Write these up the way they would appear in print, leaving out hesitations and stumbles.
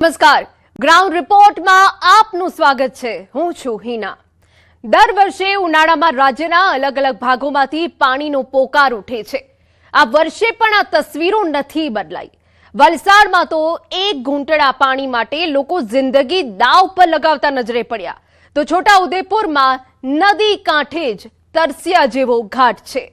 નમસ્કાર, ગ્રાઉન્ડ રિપોર્ટમાં આપનું સ્વાગત છે। હું છું હિના। દર વર્ષે ઉનાળામાં રાજ્યના અલગ અલગ ભાગોમાંથી પાણીનો પોકાર ઉઠે છે। આ વર્ષે પણ આ તસવીરો નથી બદલાઈ। વલસાડમાં તો એક ઘૂંટડા પાણી માટે લોકો જિંદગી દાવ પર લગાવતા નજરે પડ્યા, તો છોટાઉદેપુરમાં નદી કાંઠે જ તરસ્યા જેવો ઘાટ છે।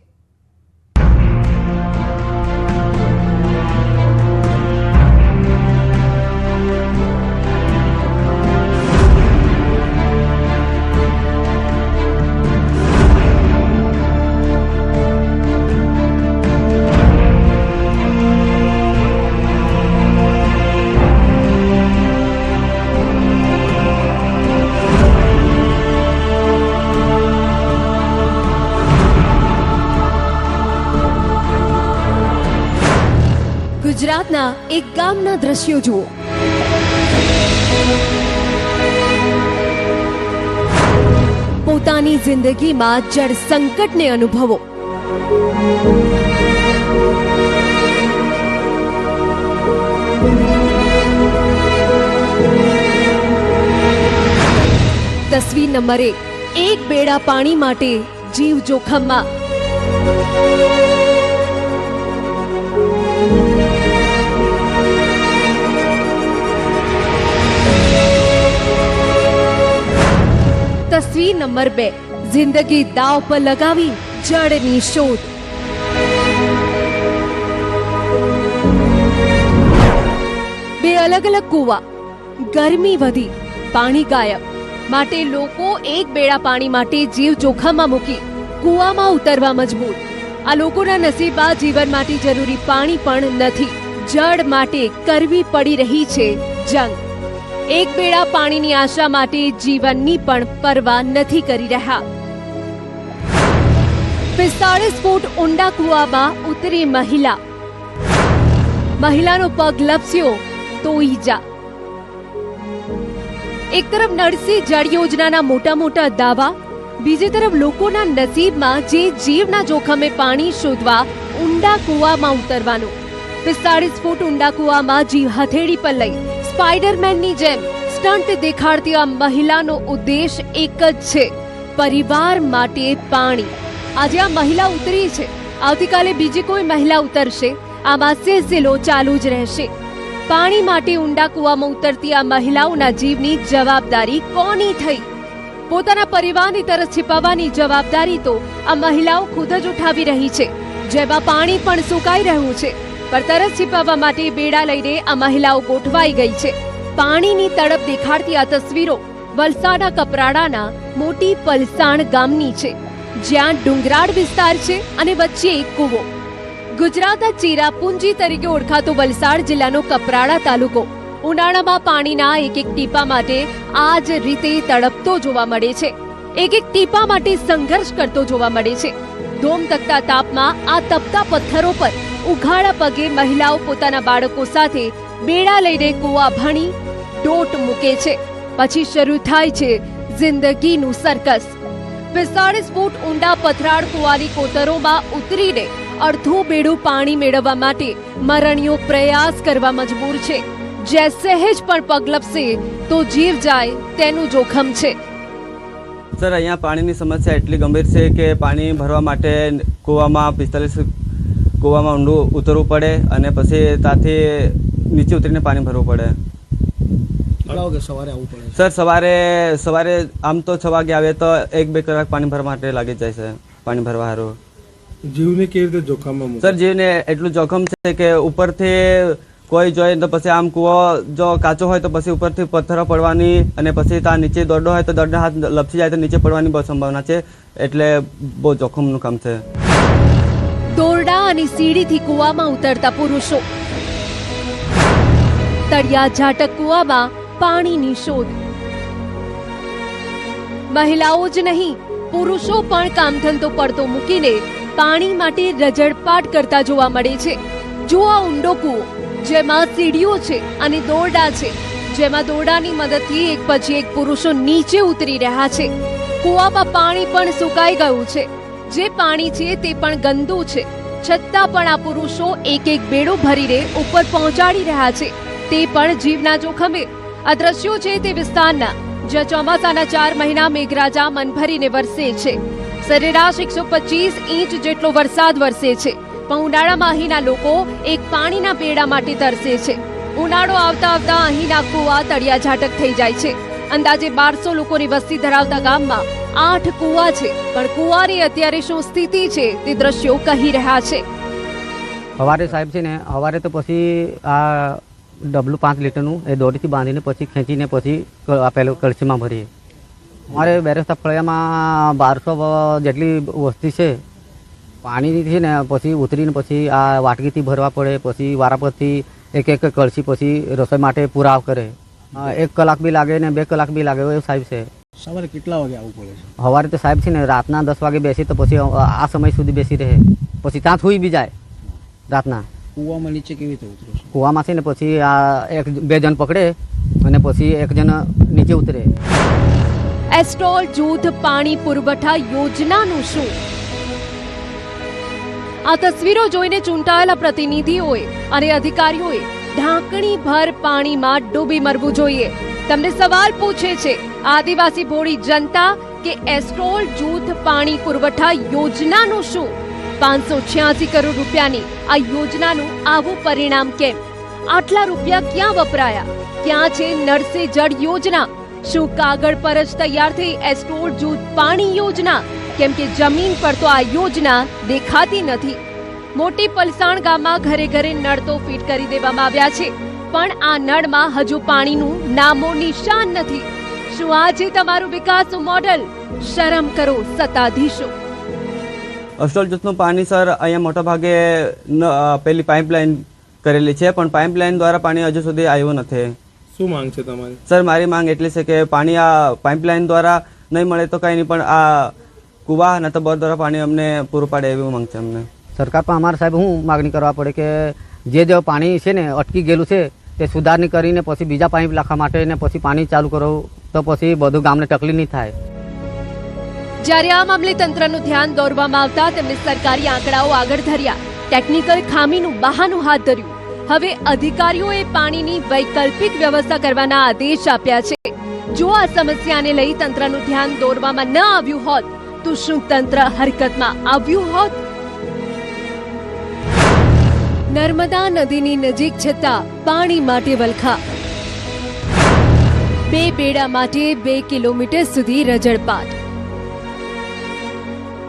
ગુજરાતના એક ગામના દ્રશ્યો જુઓ। પોતાની જિંદગીમાં જળ સંકટને અનુભવો। તસવીર નંબર 1, એક બેડા પાણી માટે જીવ જોખમમાં। તસવીર નંબર 2, જિંદગી દાવ પર લગાવી જળની શોધ। બે અલગ અલગ કુવા, ગરમી વધી, પાણી ગાયબ, માટે લોકો એક બેડા પાણી માટે જીવ જોખમમાં મૂકી કુવામાં ઉતરવા મજબૂર। આ લોકોના નસીબમાં જીવન માટે જરૂરી પાણી પણ નથી, જળ માટે કરવી પડી રહી છે જંગ। એક બેડા પાણીની આશા માટે જીવનની પણ પરવા નથી કરી રહ્યા। 45 ફૂટ ઊંડા કુવામાં ઉતરી મહિલાનો પગ લપસ્યો તો ઈજા। એક તરફ નળસી જળ યોજનાના મોટા દાવા, બીજી તરફ લોકોના નસીબમાં જે જીવના જોખમે પાણી શોધવા ઊંડા કુવામાં ઉતરવાનું। 45 ફૂટ ઊંડા કુવામાં જીવ હથેળી પર લઈ સ્પાઈડરમેનની જેમ સ્ટન્ટ દેખાડતી આ મહિલાનો ઉદ્દેશ એક જ છે, પરિવાર માટે પાણી। આજે આ મહિલા ઉતરી છે, આવતીકાલે બીજી કોઈ મહિલા ઉતરશે, આમાં સિલસિલો ચાલુ જ રહેશે। પાણી માટે ઊંડા કુવામાં ઉતરતી આ મહિલાઓના જીવની જવાબદારી કોની થઈ? પોતાના પરિવારની તરસ छिपाવવાની જવાબદારી તો આ મહિલાઓ ખુદ જ ઉઠાવી રહી છે, જેમાં પાણી પણ સુકાઈ રહ્યું છે, પર તરસ छिपाવવા માટે બેડા લઈને આ મહિલાઓ ગોઠવાઈ ગઈ છે। પાણીની તડપ દેખાડતી આ તસવીરો વલસાડના કપરાડાના મોટી પલસાણ ગામની છે, જ્યાં ડુંગરાળ વિસ્તાર છે અને વચ્ચે એક કૂવો। ગુજરાતના ચિરાપુંજી તરીકે ઓળખાતો વલસાડ જિલ્લાનો કપરાડા તાલુકો ઉનાળામાં પાણીના એક ટીપા માટે આ જ રીતે તડપતો જોવા મળે છે, એક ટીપા માટે સંઘર્ષ કરતો જોવા મળે છે। ધોમધકતા તાપમાં આ તપતા પથ્થરો પર ઉઘાડા પગે મહિલાઓ પોતાના બાળકો સાથે બેડા લઈને કૂવા ભણી ડોટ મૂકે છે, પછી શરૂ થાય છે જિંદગીનું સર્કસ। 45 ફૂટ ઊંડા પથરાળ કૂવાની કોતરોમાં ઉતરીને અડધું બેડું પાણી મેળવવા માટે મરણીયો પ્રયાસ કરવા મજબૂર છે, જે સહેજ પણ પગ લપસે તો જીવ જાય તેનું જોખમ છે। સર, અહીંયા પાણીની સમસ્યા એટલી ગંભીર છે કે પાણી ભરવા માટે કૂવામાં 45 કૂવામાં ઊંડું ઉતરવું પડે અને પછી ત્યાંથી નીચે ઉતરીને પાણી ભરવું પડે। સવારે આવવું પડે? સર, સવારે આમ તો 6 વાગે આવે તો 1-2 કલાક પાણી ભરવા માટે લાગી જાય છે, પાણી ભરવા સારું। જીવને કેવી રીતે જોખમમાં મૂકે? સર, જીવને એટલું જોખમ છે કે ઉપરથી કોઈ જોઈએ તો પછી આમ કૂવો જો કાચો હોય તો પછી ઉપરથી પથ્થરો પડવાની અને પછી ત્યાં નીચે દોરડો હોય તો દોરડા હાથ લપસી જાય તો નીચે પડવાની બહુ સંભાવના છે, એટલે બહુ જોખમનું કામ છે। દોરડા અને સીડીથી કૂવામાં ઉતરતા પુરુષો, તળિયા ઝાટક કૂવામાં પાણીની શોધ। મહિલાઓ જ નહીં, પુરુષો પણ કામધંધો પડતો મૂકીને પાણી માટે રજડપાટ કરતા જોવા મળે છે। જો આ ઊંડો કૂવો, જેમાં સીડીઓ છે અને દોરડા છે, જેમાં દોરડાની મદદથી એક પછી એક પુરુષો નીચે ઉતરી રહ્યા છે। કૂવામાં પાણી પણ સુકાઈ ગયું છે, જે પાણી છે તે પણ ગંદુ છે, છતાં પણ આ પુરુષો એક એક બેડો ભરીને ઉપર પહોંચાડી રહ્યા છે। તે પણ જીવના જોખમે। આ દ્રશ્યો છે તે વિસ્તારના, જ્યાં ચોમાસાના 4 મહિના મેઘરાજા મન ભરીને વરસે છે। સરેરાશ 125 ઇંચ જેટલો વરસાદ વરસે છે, પણ ઉનાળામાં અહીંના લોકો એક પાણીના બેડા માટે તરસે છે। ઉનાળો આવતા આવતા અહીંના કુવા તળિયા ઝાટક થઈ જાય છે। અંદાજે 1200 લોકોની વસ્તી ધરાવતા ગામમાં 8 કુવા છે, પણ કુવાની અત્યારે શું સ્થિતિ છે તે દ્રશ્યો કહી રહ્યા છે। સવારે સાહેબ છે ને, સવારે તો પછી આ ડબલું 5 લીટરનું એ દોરીથી બાંધીને પછી ખેંચીને પછી પેલું કળશીમાં ભરીએ। અમારે બેરસ્તા ફળિયામાં 1200 જેટલી વસ્તી છે। પાણી છે ને પછી ઉતરીને પછી આ વાટકીથી ભરવા પડે, પછી વારાપરથી એક કળશી પછી રસોઈ માટે પુરાવ કરે। 1 કલાક બી લાગે ને 2 કલાક બી લાગે એવું સાહેબ છે। સવારે કેટલા વાગે આવવું પડે છે? સવારે તો સાહેબ છે ને રાતના 10 વાગે બેસી તો પછી આ સમય સુધી બેસી રહે, પછી ત્યાં સુઈ બી જાય રાતના। કૂવામાં નીચે કેવી રીતે ઉતરો છો? કૂવામાં છે ને પછી આ 2 જણ પકડે અને પછી 1 જણ નીચે ઉતરે। એસ્ટ્રોલ જૂથ પાણી પુરવઠા યોજનાનું શું? આ તસવીરો જોઈને ચૂંટાયેલા પ્રતિનિધિઓએ અને અધિકારીઓએ ઢાંકણી ભર પાણીમાં ડૂબી મરવું જોઈએ। તમને સવાલ પૂછે છે આદિવાસી ભોળી જનતા કે એસ્ટ્રોલ જૂથ પાણી પુરવઠા યોજનાનું શું? 586 કરોડ રૂપિયાની આ યોજનાનું આવું પરિણામ કેમ? આટલા રૂપિયા ક્યાં વપરાયા? ક્યાં છે નળ સે જળ યોજના? શું કાગળ પર જ તૈયાર થઈ એસ્ટ્રોલ જૂથ પાણી યોજના? કેમ કે જમીન પર તો આ યોજના દેખાતી નથી। મોટી પલસાણ ગામમાં ઘરે ઘરે નળ તો ફિટ કરી દેવામાં આવ્યા છે, પણ આ નળમાં હજુ પાણીનું નામો નિશાન નથી। શું આ છે તમારું વિકાસનું મોડેલ? શરમ કરો સત્તાધીશો। એસ્ટ્રોલ જૂથનું પાણી સર અહીંયા મોટા ભાગે પેલી પાઇપલાઇન કરેલી છે, પણ પાઇપલાઇન દ્વારા પાણી હજુ સુધી આવ્યું નથી। શું માંગ છે તમારી? સર મારી માંગ એટલી છે કે પાણી આ પાઇપલાઇન દ્વારા નહીં મળે તો કંઈ નહીં, પણ આ કુવા ન તો બોર દ્વારા પાણી અમને પૂરું પાડે એવી માંગ છે અમને। સરકાર પણ અમારે સાહેબ શું માગણી કરવા પડે કે જે પાણી છે ને અટકી ગયેલું છે તે સુધારણી કરીને પછી બીજા પાઇપ નાખવા માટે ને પછી પાણી ચાલુ કરો તો પછી બધું ગામને તકલીફ નહીં થાય। જ્યારે આ મામલે તંત્રનું ધ્યાન દોરવામાં આવતા તેમને સરકારી આંકડાઓ આગળ ધર્યા, ટેકનિકલ ખામીનું બહાનું હાથ ધર્યું। હવે અધિકારીઓએ પાણીની વૈકલ્પિક વ્યવસ્થા કરવાના આદેશ આપ્યા છે। જો આ સમસ્યાને લઈ તંત્રનું ધ્યાન દોરવામાં ન આવ્યું હોત તો શું તંત્ર હરકતમાં આવ્યું હોત? નર્મદા નદીની નજીક છતાં પાણી માટે વલખા। 2 બેડા માટે 2 કિલોમીટર સુધી રજળપાટ।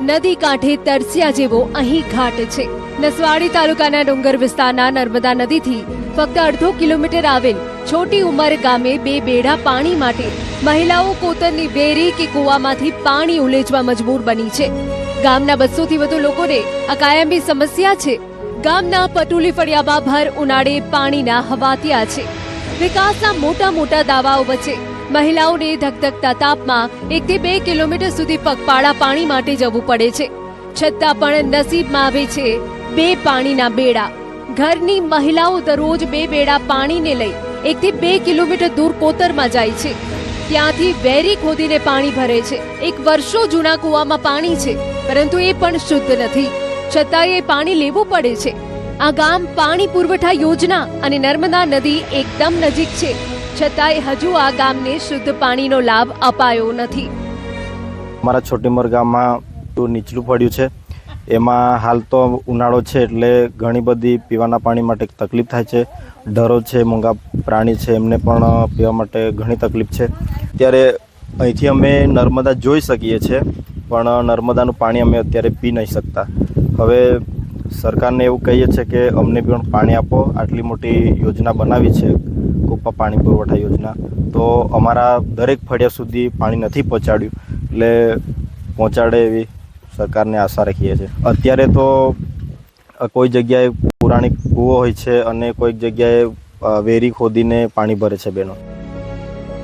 નદી કાંઠે તરસ્યા જેવો અહીં ઘાટ છે। નસવાડી તાલુકાના ડુંગર વિસ્તારના નર્મદા નદીથી ફક્ત 1/2 કિલોમીટર આવેલ છોટી ઉંમર ગામે 2 બેડા પાણી માટે મહિલાઓ કોતરની વેરી કે કૂવામાંથી પાણી ઉલેચવા મજબૂર બની છે। ગામના 200 થી વધુ લોકોને આ કાયમી સમસ્યા છે। ગામના પટુલી ફળિયામાં ભર ઉનાળે પાણીના હવાતિયા છે। વિકાસના મોટા મોટા દાવાઓ વચ્ચે મહિલાઓને ધગધગતા તાપમાં 1 થી 2 કિલોમીટર સુધી પગપાળા પાણી માટે જવું પડે છે। છતાં પણ નસીબમાં આવે છે 2 પાણીના બેડા। ઘરની મહિલાઓ દરરોજ 2 બેડા પાણીને લઈ 1 થી 2 કિલોમીટર દૂર કોતરમાં જાય છે। ત્યાંથી વેરી ખોદીને પાણી ભરે છે। 1 વર્ષો જૂના કૂવામાં પાણી છે, પરંતુ એ પણ શુદ્ધ નથી, છતાં એ પાણી લેવું પડે છે। આ ગામ પાણી પુરવઠા યોજના અને નર્મદા નદી એકદમ નજીક છે, છતાંય હજુ આ ગામને શુદ્ધ પાણીનો લાભ અપાયો નથી। અમારા છોટીમર ગામમાં નીચલું પડ્યું છે, એમાં હાલ તો ઉનાળો છે એટલે ઘણી બધી પીવાના પાણી માટે તકલીફ થાય છે। ઢોરો છે, મૂંગા પ્રાણી છે, એમને પણ પીવા માટે ઘણી તકલીફ છે। ત્યારે અહીંથી અમે નર્મદા જોઈ શકીએ છીએ, પણ નર્મદાનું પાણી અમે અત્યારે પી નહીં શકતા। હવે સરકારને એવું કહીએ છીએ કે અમને પણ પાણી આપો। આટલી મોટી યોજના બનાવી છે કુપ્પા પાણી પુરવઠા યોજના, તો અમારા દરેક ફળિયા સુધી પાણી નથી પહોંચાડ્યું, એટલે પહોંચાડે એવી સરકારને આશા રાખીએ છીએ। અત્યારે તો કોઈ જગ્યાએ પુરાણી કૂવો હોય છે અને કોઈક જગ્યાએ વેરી ખોદીને પાણી ભરે છે બહેનો।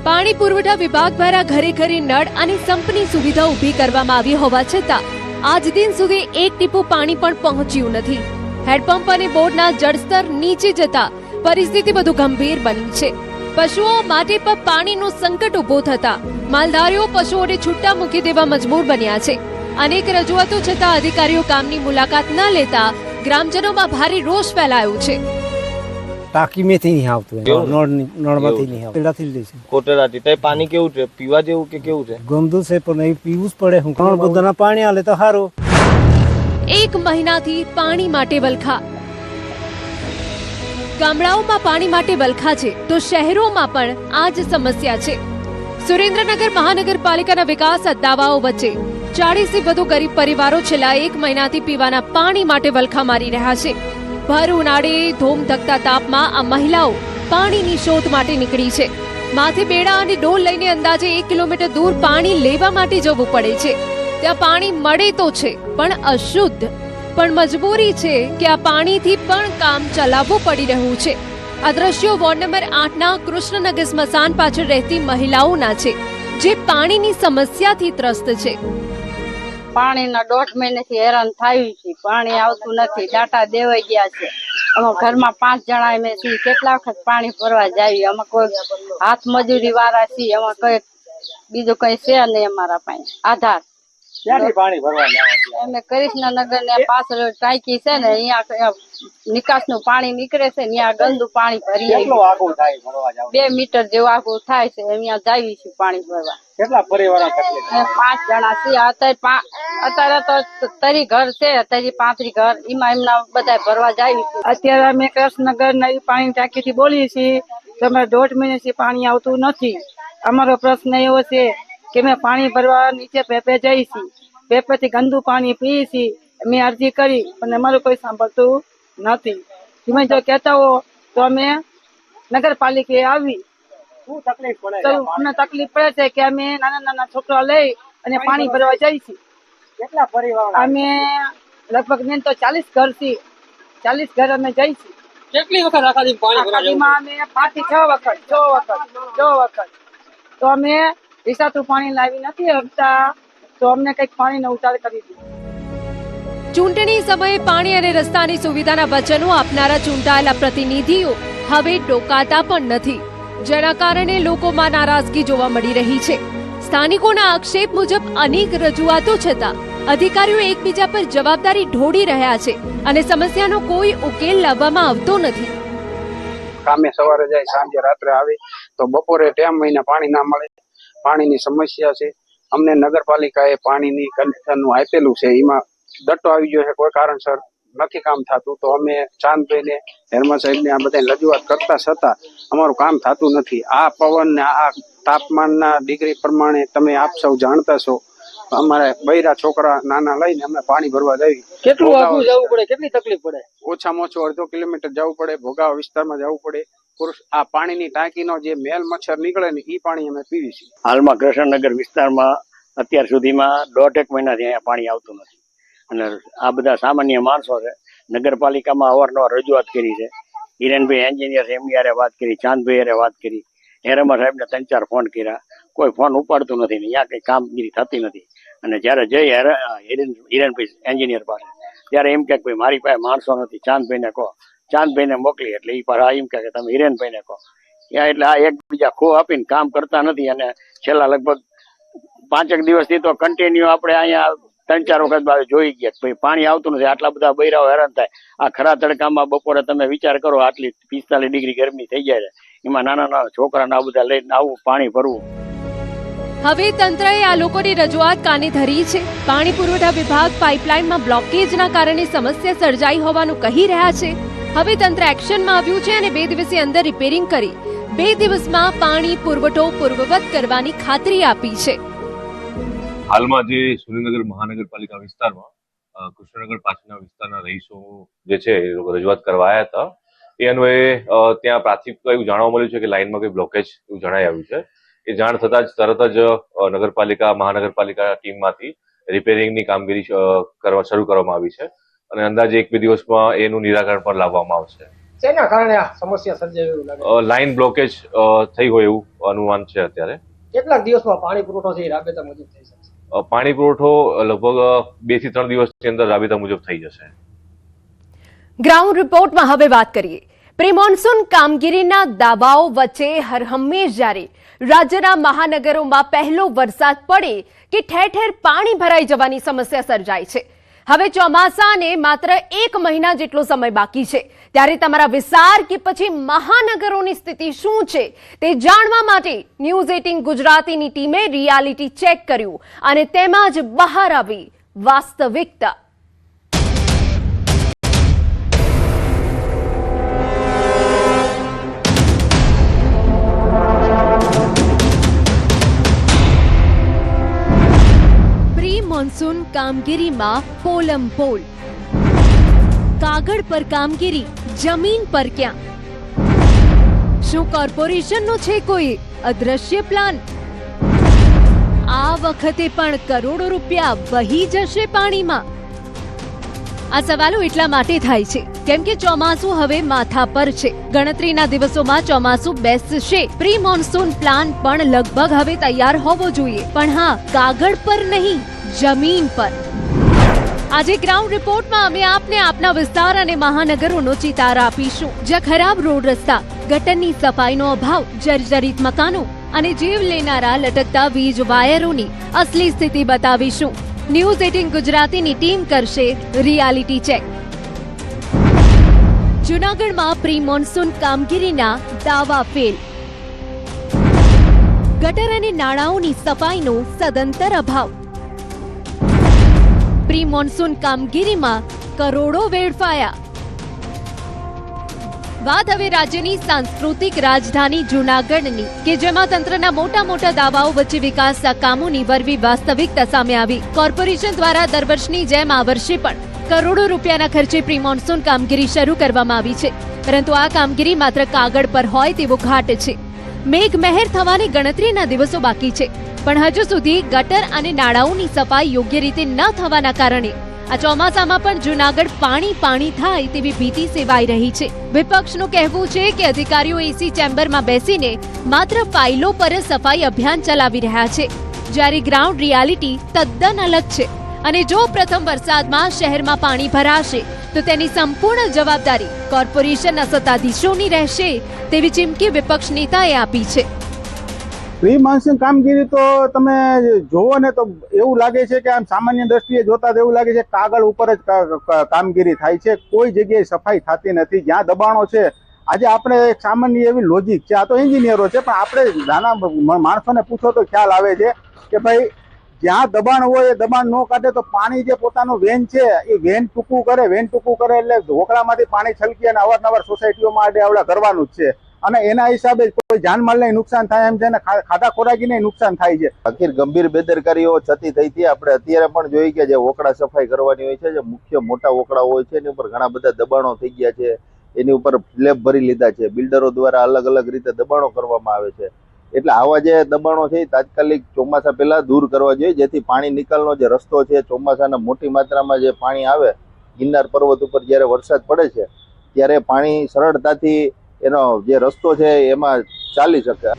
પાણી પુરવઠા વિભાગ દ્વારા ઘરે ઘરે નળ અને સંપની સુવિધા ઊભી કરવામાં આવી હોવા છતાં આજ દિન સુધી 1 ટીપું પાણી પણ પહોંચ્યું નથી। હેડપંપ અને બોરના જળસ્તર નીચે જતા પરિસ્થિતિ વધુ ગંભીર બની છે। પશુઓ માટે પણ પાણીનું સંકટ ઊભું થતા માલધારીઓ પશુઓને છૂટા મૂકી દેવા મજબૂર બન્યા છે। અનેક રજૂઆતો છતાં અધિકારીઓ કામની મુલાકાત ન લેતા ગ્રામજનોમાં ભારે રોષ ફેલાયો છે। ટાંકીમાંથી નહીં આવતું નળમાંથી નહીં આવતું પેલાથી જ લે છે કોટરાથી તો પાણી કેવું છે? પીવા જેવું કે કેવું છે? ગંદુ છે પણ એ પીવું જ પડે. હું ઘણા બધાના પાણી આલે તો સારું. 1 મહિનાથી પાણી માટે વલખા. ગામડાઓમાં પાણી માટે વલખા છે તો શહેરોમાં પણ આ જ સમસ્યા છે. સુરેન્દ્રનગર મહાનગરપાલિકાના વિકાસ દાવાઓ વચ્ચે 40 થી વધુ ગરીબ પરિવારો છેલ્લા 1 મહિનાથી પીવાના પાણી માટે વલખા મારી રહ્યા છે. ભર ઉનાળે ધોમધકતા તાપમાં આ મહિલાઓ પાણીની શોધ માટે નીકળી છે. માથે બેડા અને ડોલ લઈને અંદાજે 1 કિલોમીટર દૂર પાણી લેવા માટે જવું પડે છે. ત્યાં પાણી મળે તો છે પણ અશુદ્ધ. પણ મજબૂરી છે કે આ પાણીથી પણ કામ ચલાવવું પડી રહ્યું છે. આ દ્રશ્યો વોર્ડ નંબર 8ના કૃષ્ણનગર સ્મશાન પાછળ રહેતી મહિલાઓના છે જે પાણીની સમસ્યાથી ત્રસ્ત છે. પાણીના 1.5 મહિનાથી હેરાન થયું છે. પાણી આવતું નથી. ડાટા દેવાઈ ગયા છે. અમારા ઘરમાં 5 જણા અમે છીએ. કેટલા વખત પાણી ભરવા જાવી. અમે કોઈ હાથ મજૂરી વાળા છીએ. અમે કોઈ બીજું કઈ છે નહીં અમારા પાસે આધાર. પાણી ભરવા અમે કૃષ્ણનગર ને પાછળ ટાંકી છે ને અહીંયા નિકાસનું પાણી નીકળે છે ને ત્યાં ગંદુ પાણી ભરીએ. 2 મીટર જેવું આખું થાય છે. અહીંયા જાવી છે પાણી ભરવા. કેટલા પરિવારો તકલીફ? 5 જણા છીએ. અત્યારે તો 30 ઘર છે. 35 ઘર એમાં એમના બધા ભરવા જાય છે. અત્યારે અમે કૃષ્ણનગર નવી પાણી ટાંકીથી બોલીએ છીએ. તમે 1.5 મહિનાથી પાણી આવતું નથી. અમારો પ્રશ્ન એવો છે કે અમે પાણી ભરવા નીચે પેપે જઈએ છીએ. પેપેથી ગંદુ પાણી પીએ છીએ. અમે અરજી કરી પણ અમારું કોઈ સાંભળતું નથી. તમે જો કહેતા હો તો અમે નગરપાલિકાએ આવી. શું તકલીફ પડે? તો અમને તકલીફ પડે છે કે અમે નાના છોકરા લઈ અને પાણી ભરવા જઈએ છીએ. કેટલા પરિવારો? અમે લગભગ મેં તો 40 ઘર છીએ. 40 ઘર અમે જઈએ છીએ. કેટલી વખત આખાથી પાણી ભરવા જવું? અમે 5 થી 6 વખત તો અમે રિસાતું પાણી લાવી નથી આપતા. તો અમને કઈક પાણીનો ઉતાર કરી દીધો. ચૂંટણી સમયે પાણી અને રસ્તાની સુવિધાના વચનો આપનારા ચૂંટાયેલા પ્રતિનિધિઓ હવે ડોકાતા પણ નથી, જેના કારણે લોકોમાં નારાજગી જોવા મળી રહી છે. સ્થાનિકોના આક્ષેપ મુજબ અનેક રજૂઆતો છતાં અધિકારીઓ એકબીજા પર જવાબદારી ઢોળી રહ્યા છે અને સમસ્યાનો કોઈ ઉકેલ લાવવામાં આવતો નથી. કામે સવારે જાય, સાંજે રાત્રે આવે તો બપોરે ટાઈમ મહિને પાણી ના મળે. પાણીની સમસ્યા છે. અમને નગરપાલિકાએ પાણીની કનેક્શનનું આપેલું છે. એમાં દટ્ટો આવી ગયો છે. કોઈ કારણસર નથી કામ થતું. તો અમે ચાંદભાઈને, હેરમા સાહેબને આ બધા રજૂઆત કરતા છતાં અમારું કામ થતું નથી. આ પવન ને આ તાપમાનના ડિગ્રી પ્રમાણે તમે આપ સૌ જાણતા છો. અમારે બૈરા છોકરા નાના લઈને અમે પાણી ભરવા જઈએ. કેટલું આગું જવું પડે? કેટલી તકલીફ પડે? ઓછામાં ઓછું 1/2 કિલોમીટર જવું પડે. ભોગાવા વિસ્તારમાં જવું પડે. આ પાણીની ટાંકીનો જે મેલ મચ્છર નીકળે ને એ પાણી અમે પીવી છીએ. હાલમાં કૃષ્ણનગર વિસ્તારમાં અત્યાર સુધીમાં 1.5 મહિનાથી અહીંયા પાણી આવતું નથી. અને આ બધા સામાન્ય માણસો છે. નગરપાલિકામાં અવારનવાર રજૂઆત કરી છે. હિરેનભાઈ એન્જિનિયર એમની હારે વાત કરી, ચાંદભાઈ હારે વાત કરી, હેરમા સાહેબને 3-4 ફોન કર્યા. કોઈ ફોન ઉપાડતું નથી ને અહીંયા કઈ કામગીરી થતી નથી. અને જયારે જઈ હિરેનભાઈ એન્જિનિયર પાસે ત્યારે એમ કે ભાઈ મારી પાસે માણસો નથી, ચાંદભાઈને કહો. ચાંદભાઈને મોકલી એટલે એ પાછા એમ કે તમે હિરેનભાઈને કહો. એટલે આ એકબીજા ખો આપીને કામ કરતા નથી. અને છેલ્લા લગભગ 5 દિવસથી તો કન્ટિન્યુ આપણે અહીંયા 3-4 વખત જોઈ ગયા ભાઈ પાણી આવતું નથી. આટલા બધા બૈરાઓ હેરાન થાય. આ ખરા તડકામાં બપોરે તમે વિચાર કરો, આટલી 45 ડિગ્રી ગરમી થઈ જાય છે. એમાં નાના છોકરાને આ બધા લઈને આવું પાણી ભરવું. હવે તંત્રએ આ લોકોની રજૂઆત કાને ધરી છે. પાણી પુરવઠા વિભાગ પાઇપલાઇનમાં બ્લોકેજના કારણે સમસ્યા સર્જાઈ હોવાનું કહી રહ્યા છે. હવે તંત્ર એક્શનમાં આવ્યું છે અને 2 દિવસની અંદર રિપેરિંગ કરી 2 દિવસમાં પાણી પુરવઠો પૂર્વવત કરવાની ખાતરી આપી છે. હાલમાં જે સુરેન્દ્રનગર મહાનગરપાલિકા વિસ્તારમાં કૃષ્ણનગર પાછળના વિસ્તારના રહીશો જે છે એ લોકો રજૂઆત કરવા આવ્યા હતા. એ અન્વયે ત્યાં પ્રાથમિક એવું જાણવા મળ્યું છે કે લાઇનમાં કોઈ બ્લોકેજ એવું જણાઈ આવ્યું છે. એ જાણ થતાં જ તરત જ મહાનગરપાલિકા ટીમમાંથી રિપેરિંગની કામગીરી શરૂ કરવામાં આવી છે અને અંદાજે 1-2 દિવસમાં એનું નિરાકરણ પણ લાવવામાં આવશે. શેના કારણે આ સમસ્યા સર્જાઈ એવું લાગે? લાઇન બ્લોકેજ થઈ હોય એવું અનુમાન છે અત્યારે. કેટલાક દિવસમાં પાણી પુરવઠો છે રાબેતા મુજબ થઈ શકશે? પાણી પુરવઠો લગભગ 2 થી 3 દિવસની અંદર રાબેતા મુજબ થઈ જશે. ગ્રાઉન્ડ રિપોર્ટમાં હવે વાત કરીએ. પ્રી મોન્સૂન કામગીરીના દાવાઓ વચ્ચે હરહંમેશ જારી રાજ્યના મહાનગરોમાં પહેલો વરસાદ પડે કે ઠેર ઠેર પાણી ભરાઈ જવાની સમસ્યા સર્જાય છે. હવે ચોમાસાને માત્ર 1 મહિના જેટલો સમય બાકી છે, ત્યારે તમારા વિસ્તાર કે પછી મહાનગરોની સ્થિતિ શું છે તે જાણવા માટે ન્યૂઝ 18 ગુજરાતીની ટીમે રિયાલિટી ચેક કર્યું અને તેમાં જ બહાર આવી વાસ્તવિકતા. મોન્સૂન કામગીરીમાં પોલમપોલ. કાગળ પર કામગીરી, જમીન પર ક્યાં? શું કોર્પોરેશનનો છે કોઈ અદ્રશ્ય પ્લાન? આ વખતે પણ કરોડો રૂપિયા વહી જશે પાણીમાં? આ સવાલો એટલા માટે થાય છે કેમ કે ચોમાસું હવે માથા પર છે. ગણતરીના દિવસોમાં ચોમાસું બેસશે. પ્રી મોન્સૂન પ્લાન પણ લગભગ હવે તૈયાર હોવો જોઈએ, પણ હા, કાગળ પર નહીં, જમીન પર. આજે ગ્રાઉન્ડ રિપોર્ટમાં અમે આપને આપના વિસ્તાર અને મહાનગરોનો ચિતાર આપીશું, જ્યાં ખરાબ રોડ રસ્તા, ગટરની સફાઈનો અભાવ, જર્જરિત મકાનો અને જીવ લેનારા લટકતા વીજ વાયરોની અસલી સ્થિતિ બતાવીશું. ન્યૂઝ 18 ગુજરાતીની ટીમ કરશે રિયાલિટી ચેક. જૂનાગઢમાં પ્રી મોન્સૂન કામગીરીના દાવા ફેલ. ગટર અને નાળાઓની સફાઈનો સદંતર અભાવ. પ્રી મોન્સૂન કામગીરીમાં કરોડો વેડફાયા. વાત હવે રાજ્યની સાંસ્કૃતિક રાજધાની જૂનાગઢની, કે જેમાં તંત્રના મોટા દાવાઓ વચ્ચે વિકાસના કામોની વરવી વાસ્તવિકતા સામે આવી. કોર્પોરેશન દ્વારા દર વર્ષની જેમ આ વર્ષે પણ કરોડો રૂપિયાના ખર્ચે પ્રી મોન્સૂન કામગીરી શરૂ કરવામાં આવી છે, પરંતુ આ કામગીરી માત્ર કાગળ પર હોય તેવો ઘાટ છે. મેઘમહેર થવાની ગણતરીના દિવસો બાકી છે, પણ હજુ સુધી ગટર અને નાળાઓની સફાઈ યોગ્ય રીતે ન થવાના કારણે આ ચોમાસામાં પણ જૂનાગઢ પાણી થાય તેવી ભીતિ સેવાઈ રહી છે. વિપક્ષનું કહેવું છે કે અધિકારીઓ એસી ચેમ્બરમાં બેસીને માત્ર ફાઇલો પર સફાઈ અભિયાન ચલાવી રહ્યા છે, જ્યારે ગ્રાઉન્ડ રિયાલિટી તદ્દન અલગ છે. અને જો પ્રથમ વરસાદમાં શહેરમાં પાણી ભરાશે તો તેની સંપૂર્ણ જવાબદારી કોર્પોરેશનના સત્તાધીશોની રહેશે તેવી ચીમકી વિપક્ષ નેતાએ આપી છે. પ્રી મોન્સૂન કામગીરી તો તમે જોવો ને તો એવું લાગે છે કે આમ સામાન્ય દ્રષ્ટિએ જોતા એવું લાગે છે કાગળ ઉપર જ કામગીરી થાય છે, કોઈ જગ્યાએ સફાઈ થતી નથી. જ્યાં દબાણો છે, આજે આપણે એક સામાન્ય એવી લોજિક છે, આ તો એન્જિનિયરો છે, પણ આપણે નાના માણસોને પૂછો તો ખ્યાલ આવે છે કે ભાઈ જ્યાં દબાણ હોય એ દબાણ ન કાઢે તો પાણી જે પોતાનું વેન છે એ વેન ટૂંકું કરે એટલે ઢોકળામાંથી પાણી છલકી અને અવારનવાર સોસાયટીઓમાં આવડા કરવાનું જ છે. અને એના હિસાબે કોઈ જાનમાલને નુકસાન થાય એમ છે ને ખાધા ખોરાકીને નુકસાન થાય છે. આખી ગંભીર બેદરકારીઓ થતી થઈ હતી. આપણે અત્યારે પણ જોઈ કે જે વોકડા સફાઈ કરવાની હોય છે, જે મુખ્ય મોટા વોકડા હોય છે એની ઉપર ઘણા બધા દબાણો થઈ ગયા છે, એની ઉપર સ્લેબ ભરી લીધા છે. બિલ્ડરો દ્વારા અલગ રીતે દબાણો કરવામાં આવે છે. એટલે આવા જે દબાણો છે એ તાત્કાલિક ચોમાસા પહેલા દૂર કરવા જોઈએ, જેથી પાણી નિકાલનો જે રસ્તો છે, ચોમાસાના મોટી માત્રામાં જે પાણી આવે ગિરનાર પર્વત ઉપર જ્યારે વરસાદ પડે છે ત્યારે પાણી સરળતાથી એનો જે રસ્તો છે એમાં ચાલી શકે.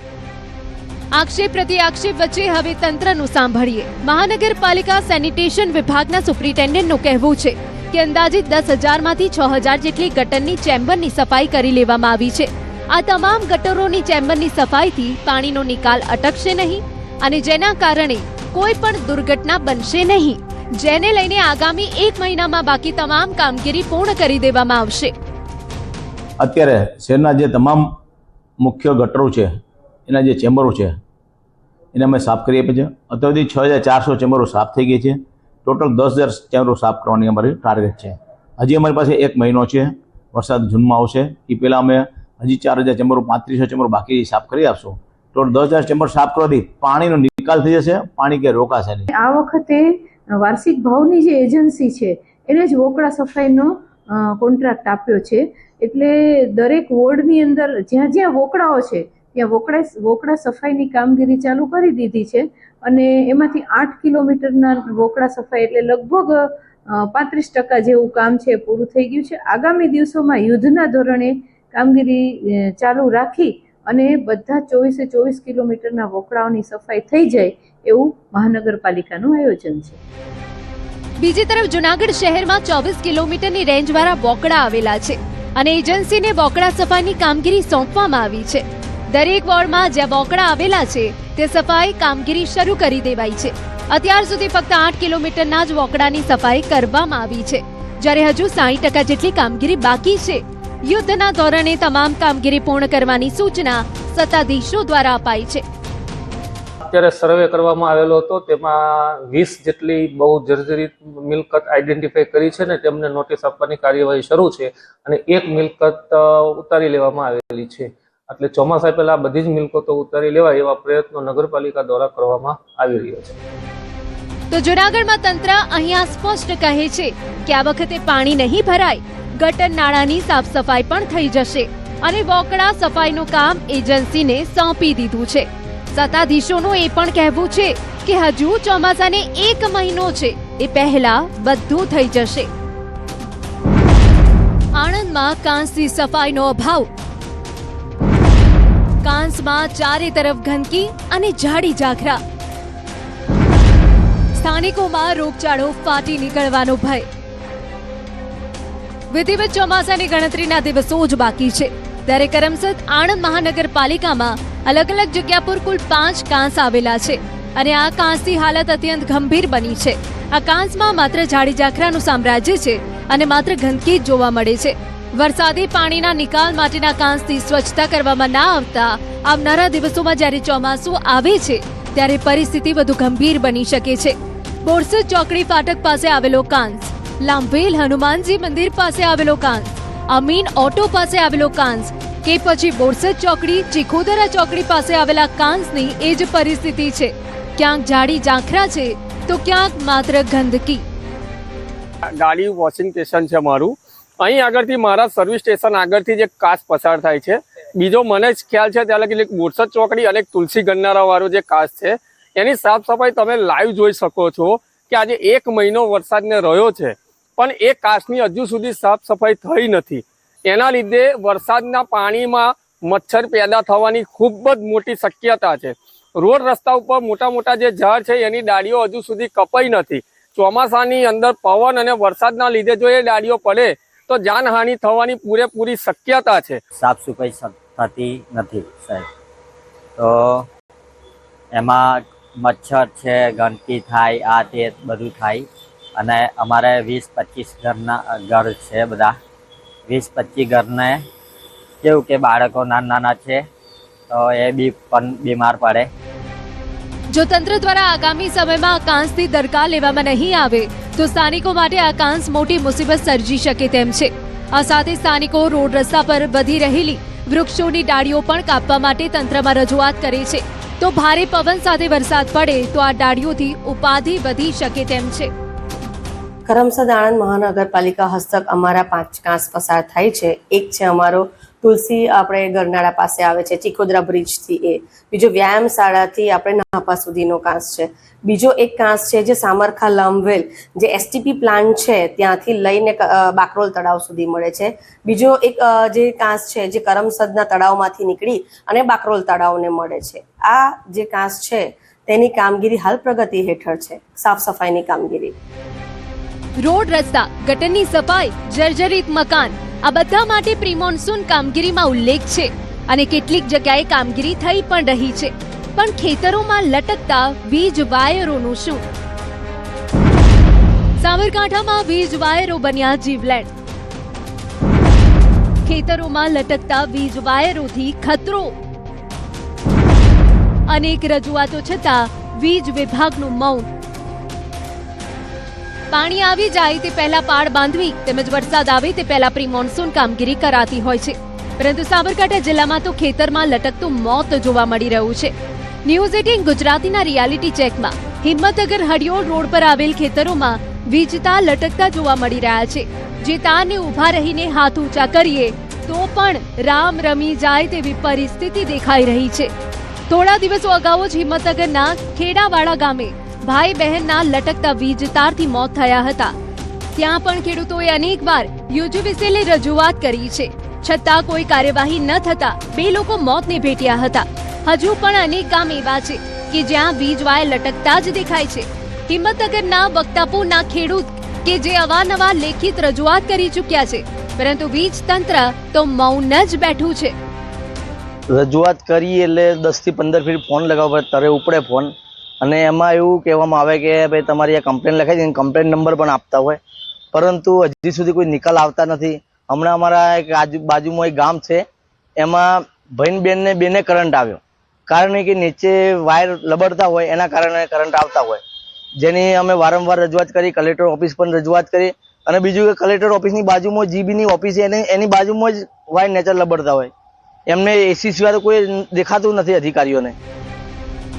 આક્ષેપ પ્રતિ આક્ષેપ વચ્ચે હવે તંત્રનું સાંભળીએ. મહાનગરપાલિકા સેનિટેશન વિભાગના સુપ્રિન્ટેન્ડન્ટનું કહેવું છે કે અંદાજિત 10,000માંથી 6,000 જેટલી ગટરની ચેમ્બરની સફાઈ કરી લેવામાં આવી છે. આ તમામ ગટરોની ચેમ્બરની સફાઈથી પાણીનો નિકાલ અટકશે નહીં અને જેના કારણે કોઈ પણ દુર્ઘટના બનશે નહીં, જેને લઈને આગામી 1 મહિનામાં બાકી તમામ કામગીરી પૂર્ણ કરી દેવામાં આવશે. અત્યારે શહેરના જે તમામ મુખ્ય ગટરો છે એના જે ચેમ્બરો છે એને અમે સાફ કરી આપીએ છીએ. અત્યાર સુધી 6,400 ચેમ્બરો સાફ થઈ ગઈ છે. ટોટલ 10,000 ચેમ્બરો સાફ કરવાની અમારી ટાર્ગેટ છે. હજી અમારી પાસે 1 મહિનો છે, વરસાદ જૂનમાં આવશે એ પહેલાં અમે હજી 4,000 ચેમ્બરો 3500 ચેમ્બરો બાકી સાફ કરી આપશું. ટોટલ 10,000 ચેમ્બર સાફ કરવાથી પાણીનો નિકાલ થઈ જશે, પાણી ક્યાંય રોકાશે નહીં. આ વખતે વાર્ષિક ભાવની જે એજન્સી છે એને જ વોકડા સફાઈનો કોન્ટ્રાક્ટ આપ્યો છે. એટલે દરેક વોર્ડની અંદર જ્યાં વોકડાઓ છે ત્યાં વોકડા સફાઈની કામગીરી ચાલુ કરી દીધી છે અને એમાંથી 8 કિલોમીટરના વોકડા સફાઈ એટલે લગભગ 35% જેવું કામ છે પૂરું થઈ ગયું છે. આગામી દિવસોમાં યુદ્ધના ધોરણે કામગીરી ચાલુ રાખી અને બધા 24 કિલોમીટરના વોકડાઓની સફાઈ થઈ જાય એવું મહાનગરપાલિકાનું આયોજન છે. બીજી તરફ જૂનાગઢ શહેરમાં 24 કિલોમીટરની રેન્જવાળા વોકડા આવેલા છે અને એજન્સીને વોકડા સફાઈની કામગીરી સોંપવામાં આવી છે. દરેક વોર્ડમાં જ્યાં વોકડા આવેલા છે તે સફાઈ કામગીરી શરૂ કરી દેવાઈ છે. અત્યાર સુધી ફક્ત 8 કિલોમીટરના જ વોકડાની સફાઈ કરવામાં આવી છે, જ્યારે હજુ 60% જેટલી કામગીરી બાકી છે. યુદ્ધના ધોરણે તમામ કામગીરી પૂર્ણ કરવાની સૂચના સત્તાધીશો દ્વારા અપાઈ છે. અત્યારે સર્વે કરવામાં આવેલો હતો, તેમાં 20 જેટલી બહુ જર્જરિત મિલકત આઈડેન્ટિફાઈ કરી છે ને તેમને નોટિસ આપવાની કાર્યવાહી શરૂ છે અને એક મિલકત ઉતારી લેવામાં આવેલી છે. એટલે ચોમાસા પહેલા બધી જ મિલકતો ઉતારી લેવાય એવા પ્રયત્નો નગરપાલિકા દ્વારા કરવામાં આવી રહ્યો છે. તો જૂનાગઢમાં તંત્ર અહીંયા સ્પષ્ટ કહે છે કે આ વખતે પાણી નહીં ભરાય, ગટર નાળાની સાફ સફાઈ પણ થઈ જશે અને વોકડા સફાઈનું કામ એજન્સીને સોંપી દીધું છે. સત્તાધીશોનું એ પણ કહેવું છે કે હજુ ચોમાસાને 1 મહિનો છે, એ પહેલા બધું થઈ જશે. આણંદમાં કાંસની સફાઈનો અભાવ. કાંસમાં ચારે તરફ ગંદકી અને ઝાડી ઝાખરા. સ્થાનિકોમાં રોગચાળો ફાટી નીકળવાનો ભય. વિધિવત ચોમાસાની ગણતરીના દિવસો જ બાકી છે, ત્યારે કરમસદ આણંદ મહાનગરપાલિકામાં અલગ અલગ જગ્યા પર કુલ 5 કાંસ આવેલા છે અને આ કાંસની હાલત અત્યંત ગંભીર બની છે. આ કાંસમાં માત્ર ઝાડી ઝાખરાનું સામ્રાજ્ય છે અને માત્ર ગંદકી જ જોવા મળે છે. વરસાદી પાણીના નિકાલ માટેના કાંસની સ્વચ્છતા કરવામાં ના આવતા આવનારા દિવસોમાં જ્યારે ચોમાસું આવે છે ત્યારે પરિસ્થિતિ વધુ ગંભીર બની શકે છે. બોરસદ ચોકડી ફાટક પાસે આવેલો કાંસ, લાંભેલ હનુમાનજી મંદિર પાસે આવેલો કાંસ, અમીન ઓટો પાસે આવેલો કાંસ કે પછી બોરસદ ચોકડી ચીખોદરા ચોકડી પાસે આવેલા કાંસની એ જ પરિસ્થિતિ છે. ક્યાંક ઝાડી ઝાંખરા છે તો ક્યાંક માત્ર ગંદકી. ગાડી વોશિંગ સ્ટેશન છે મારું. અહીં આગળથી મારા સર્વિસ સ્ટેશન આગળથી જે કાંસ પસાર થાય છે. બીજો મને જ ખ્યાલ છે ત્યાં લગી બોરસદ ચોકડી અને તુલસી ગન્નારા વાળો જે કાંસ છે એની સાફ સફાઈ તમે લાઈવ જોઈ શકો છો કે આજે 1 મહિનો વરસાદને રહ્યો છે પણ એ કાંસની હજુ સુધી સાફ સફાઈ થઈ નથી. એના લીધે વરસાદના પાણીમાં મચ્છર પેદા થવાની ખૂબ જ મોટી શક્યતા છે. રોડ રસ્તા ઉપર મોટા મોટા જે ઝાડ છે એની ડાળીઓ હજુ સુધી કપાઈ નથી. ચોમાસાની અંદર પવન અને વરસાદના લીધે જો એ ડાળીઓ પડે તો જાનહાનિ થવાની પૂરેપૂરી શક્યતા છે. સાફ સફાઈ થતી નથી સાહેબ, તો એમાં મચ્છર છે, ગંદકી થાય, આ તે બધું થાય અને અમારે 20-25 ઘર છે. બધા 20-25 ઘરને કેવું કે બાળકો નાના છે તો એ બી પણ બીમાર પડે. જો તંત્ર દ્વારા આગામી સમયમાં આ કાંસની દરકાર લેવામાં નહીં આવે તો સ્થાનિકો માટે આ કાંસ મોટી મુસીબત સર્જી શકે તેમ છે. આ સાથે સ્થાનિકો રોડ રસ્તા પર વધી રહેલી વૃક્ષોની ડાળીઓ પણ કાપવા માટે તંત્રમાં રજૂઆત કરે છે. તો ભારે પવન સાથે વરસાદ પડે તો આ ડાળીઓથી ઉપાધિ વધી શકે તેમ છે. કરમસદ આણંદ મહાનગરપાલિકા હસ્તક અમારા 5 કાંસ પસાર થાય છે. એક છે અમારો તુલસી આપણે ગરનાળા પાસે આવે છે ચીખોદરા બ્રિજથી, એ બીજો વ્યાયામ શાળાથી આપણે નાપા સુધીનો કાંસ છે. બીજો એક કાંસ છે જે સામરખા લાંભવેલ જે એસટીપી પ્લાન્ટ છે ત્યાંથી લઈને બાકરોલ તળાવ સુધી મળે છે. બીજો એક જે કાંસ છે જે કરમસદના તળાવમાંથી નીકળી અને બાકરોલ તળાવને મળે છે. આ જે કાંસ છે તેની કામગીરી હાલ પ્રગતિ હેઠળ છે, સાફ સફાઈની કામગીરી. રોડ રસ્તા, ગટરની સફાઈ, જર્જરિત મકાન, આ બધા માટે પ્રી મોન્સૂન કામગીરીમાં ઉલ્લેખ છે અને કેટલીક જગ્યાએ કામગીરી થઈ પણ રહી છે. પણ ખેતરોમાં લટકતા વીજ વાયરોનું શું? સાબરકાંઠામાં વીજ વાયરો બન્યા જીવલેણ. ખેતરોમાં લટકતા વીજ વાયરોથી ખતરો. અનેક રજૂઆતો છતાં વીજ વિભાગનું મૌન. પાણી આવી જાય તે પહેલા પાળ બાંધવી તેમજ વરસાદ આવે તે પહેલા પ્રી મોન્સૂન કામગીરી કરાતી હોય છે, પરંતુ સાબરકાંઠા જિલ્લામાં તો ખેતરમાં લટકતું મોત જોવા મળી રહ્યું છે. ન્યૂઝ 18 ગુજરાતીના રિયાલિટી ચેકમાં હિંમતનગર હડિયોળ રોડ પર આવેલ ખેતરોમાં વીજ તાર લટકતા જોવા મળી રહ્યા છે. જે તારને ઊભા રહીને હાથ ઊંચા કરીએ તો પણ રામ રમી જાય તેવી પરિસ્થિતિ દેખાઈ રહી છે. થોડા દિવસો અગાઉ જ હિંમતનગરના ખેડાવાડા ગામે ભાઈ બહેનના લટકતા વીજ તારથી મોત થયા હતા. ત્યાં પણ ખેડૂતોએ અનેકવાર યુજીવીસીએલને રજૂઆત કરી છે, છતાં કોઈ કાર્યવાહી ન થતા 2 લોકો મોતને ભેટ્યા હતા. હજુ પણ અનેક ગામ એવા છે કે જ્યાં વીજ વાયર લટકતા જ દેખાય છે. હિંમતનગરના વક્તાપુરના ખેડૂત કે જે અવારનવાર લેખિત રજૂઆત કરી ચૂક્યા છે, પરંતુ વીજ તંત્ર તો મૌન જ બેઠું છે. રજૂઆત કરી એટલે 10 થી 15 ફીટ ફોન લગાવવા પડે તરે ઉપડે ફોન, અને એમાં એવું કહેવામાં આવે કે ભાઈ તમારી આ કમ્પ્લેન લખાઈ છે, કમ્પ્લેન નંબર પણ આપતા હોય, પરંતુ હજી સુધી કોઈ નિકાલ આવતા નથી. હમણાં અમારા એક બાજુમાં એક ગામ છે, એમાં ભાઈ બેનને બેને કરંટ આવ્યો, કારણ કે નીચે વાયર લબડતા હોય એના કારણે કરંટ આવતા હોય, જેની અમે વારંવાર રજૂઆત કરી, કલેક્ટર ઓફિસ પણ રજૂઆત કરી. અને બીજું કે કલેક્ટર ઓફિસની બાજુમાં જીબીની ઓફિસ છે, એની બાજુમાં જ વાયર નેચર લબડતા હોય, એમને એસી સિવાય કોઈ દેખાતું નથી અધિકારીઓને.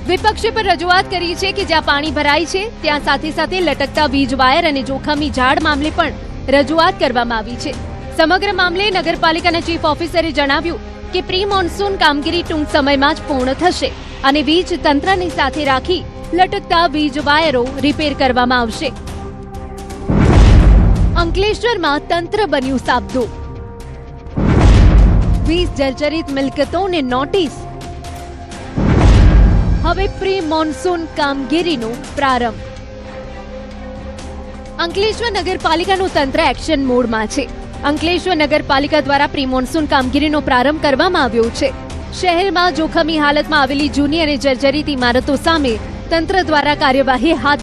વિપક્ષે પર રજૂઆત કરી છે કે જ્યાં પાણી ભરાય છે ત્યાં સાથે સાથે લટકતા વીજ વાયર અને જોખમી ઝાડ મામલે પણ રજૂઆત કરવામાં આવી છે. સમગ્ર મામલે નગરપાલિકાના ચીફ ઓફિસરે જણાવ્યું કે પ્રી મોન્સૂન કામગીરી ટૂંક સમયમાં જ પૂર્ણ થશે અને વીજ તંત્રને સાથે રાખી લટકતા વીજ વાયરો રિપેર કરવામાં આવશે. અંકલેશ્વરમાં તંત્ર બન્યું સાબદો. 20 જર્જરિત મિલકતોને નોટિસ. હવે પ્રી મોન્સૂન કામગીરીનો પ્રારંભ. અંકલેશ્વર નગરપાલિકાનું તંત્ર એક્શન મોડમાં છે. અંકલેશ્વર નગરપાલિકા દ્વારા પ્રી મોન્સૂન કામગીરીનો પ્રારંભ કરવામાં આવ્યો છે. શહેરમાં જોખમી હાલતમાં આવેલી જૂની અને જર્જરિત ઇમારતો સામે તંત્ર દ્વારા કાર્યવાહી હાથ